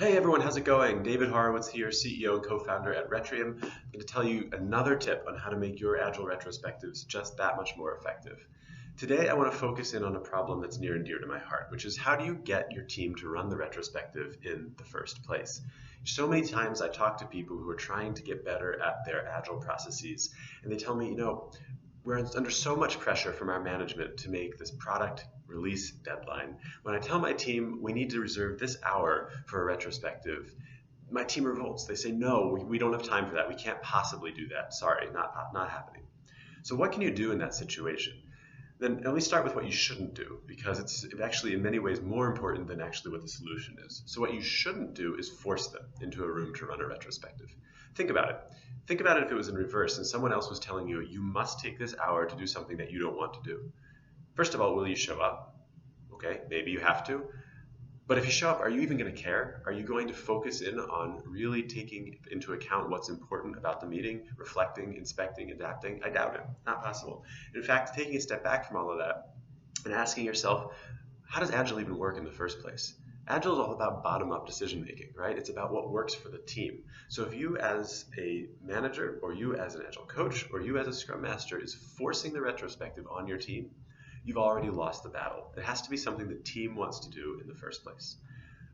Hey everyone, how's it going? David Horowitz here, CEO and co-founder at Retrium. I'm going to tell you another tip on how to make your agile retrospectives just that much more effective. Today I want to focus in on a problem that's near and dear to my heart, which is how do you get your team to run the retrospective in the first place? So many times I talk to people who are trying to get better at their agile processes, and they tell me, we're under so much pressure from our management to make this product release deadline. When I tell my team we need to reserve this hour for a retrospective, my team revolts. They say, no, we don't have time for that. We can't possibly do that. Sorry, not happening. So what can you do in that situation? Then let me start with what you shouldn't do, because it's actually in many ways more important than actually what the solution is. So what you shouldn't do is force them into a room to run a retrospective. Think about it. Think about it if it was in reverse and someone else was telling you, you must take this hour to do something that you don't want to do. First of all, will you show up? Okay, maybe you have to. But if you show up, are you even going to care? Are you going to focus in on really taking into account what's important about the meeting, reflecting, inspecting, adapting? I doubt it. Not possible. In fact, taking a step back from all of that and asking yourself, how does Agile even work in the first place? Agile is all about bottom-up decision making, right? It's about what works for the team. So if you as a manager, or you as an Agile coach, or you as a Scrum Master is forcing the retrospective on your team, you've already lost the battle. It has to be something the team wants to do in the first place.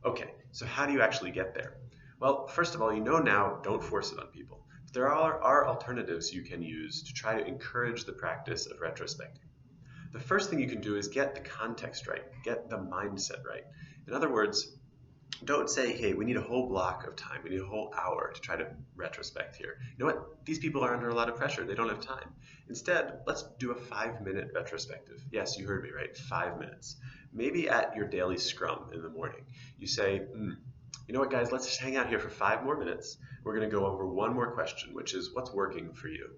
Okay, so how do you actually get there? Well, first of all, you know now, don't force it on people. But there are alternatives you can use to try to encourage the practice of retrospecting. The first thing you can do is get the context right, get the mindset right. In other words, don't say, hey, we need a whole block of time, we need a whole hour to try to retrospect here. You know what? These people are under a lot of pressure. They don't have time. Instead, let's do a 5-minute retrospective. Yes, you heard me right, 5 minutes. Maybe at your daily scrum in the morning, you say, you know what, guys, let's just hang out here for 5 more minutes. We're going to go over one more question, which is what's working for you?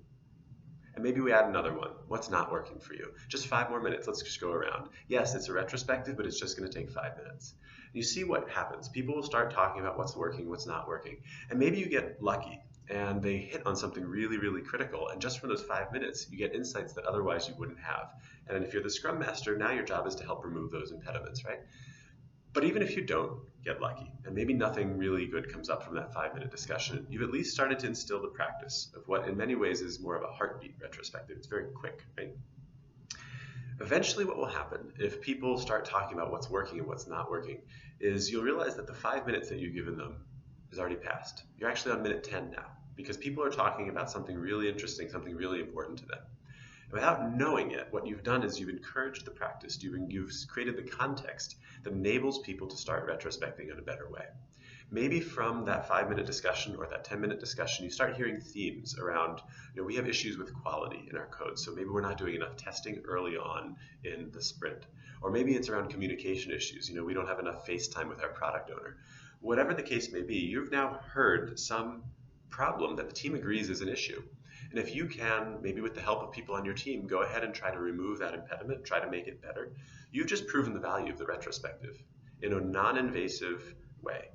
And maybe we add another one. What's not working for you? Just 5 more minutes. Let's just go around. Yes, it's a retrospective, but it's just going to take 5 minutes. You see what happens. People will start talking about what's working, what's not working. And maybe you get lucky and they hit on something really, really critical. And just from those 5 minutes, you get insights that otherwise you wouldn't have. And if you're the Scrum Master, now your job is to help remove those impediments, right? But even if you don't get lucky, and maybe nothing really good comes up from that 5-minute discussion, you've at least started to instill the practice of what in many ways is more of a heartbeat retrospective. It's very quick, right? Eventually what will happen if people start talking about what's working and what's not working is you'll realize that the 5 minutes that you've given them is already passed. You're actually on minute 10 now, because people are talking about something really interesting, something really important to them. Without knowing it, what you've done is you've encouraged the practice, you've created the context that enables people to start retrospecting in a better way. Maybe from that 5-minute discussion or that 10-minute discussion, you start hearing themes around, we have issues with quality in our code, so maybe we're not doing enough testing early on in the sprint. Or maybe it's around communication issues, we don't have enough face time with our product owner. Whatever the case may be, you've now heard some problem that the team agrees is an issue. And if you can, maybe with the help of people on your team, go ahead and try to remove that impediment, try to make it better, you've just proven the value of the retrospective in a non-invasive way.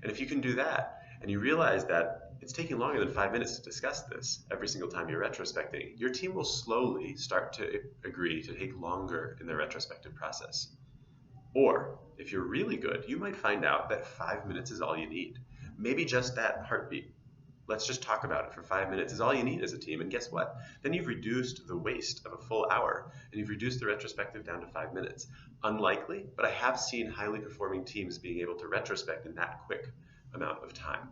And if you can do that, and you realize that it's taking longer than 5 minutes to discuss this every single time you're retrospecting, your team will slowly start to agree to take longer in their retrospective process. Or, if you're really good, you might find out that 5 minutes is all you need. Maybe just that heartbeat. Let's just talk about it for 5 minutes is all you need as a team. And guess what? Then you've reduced the waste of a full hour and you've reduced the retrospective down to 5 minutes. Unlikely, but I have seen highly performing teams being able to retrospect in that quick amount of time.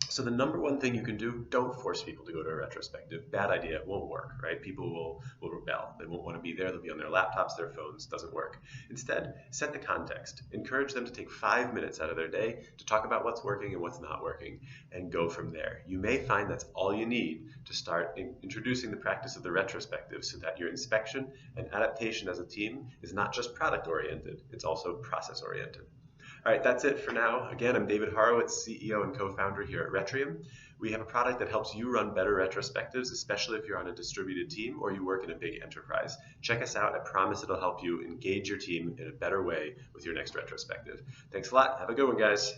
So the number one thing you can do, don't force people to go to a retrospective. Bad idea, it won't work, right? People will rebel. They won't want to be there. They'll be on their laptops, their phones. Doesn't work. Instead, set the context. Encourage them to take 5 minutes out of their day to talk about what's working and what's not working and go from there. You may find that's all you need to start introducing the practice of the retrospective so that your inspection and adaptation as a team is not just product-oriented, it's also process-oriented. All right, that's it for now. Again, I'm David Horowitz, CEO and co-founder here at Retrium. We have a product that helps you run better retrospectives, especially if you're on a distributed team or you work in a big enterprise. Check us out. I promise it'll help you engage your team in a better way with your next retrospective. Thanks a lot. Have a good one, guys.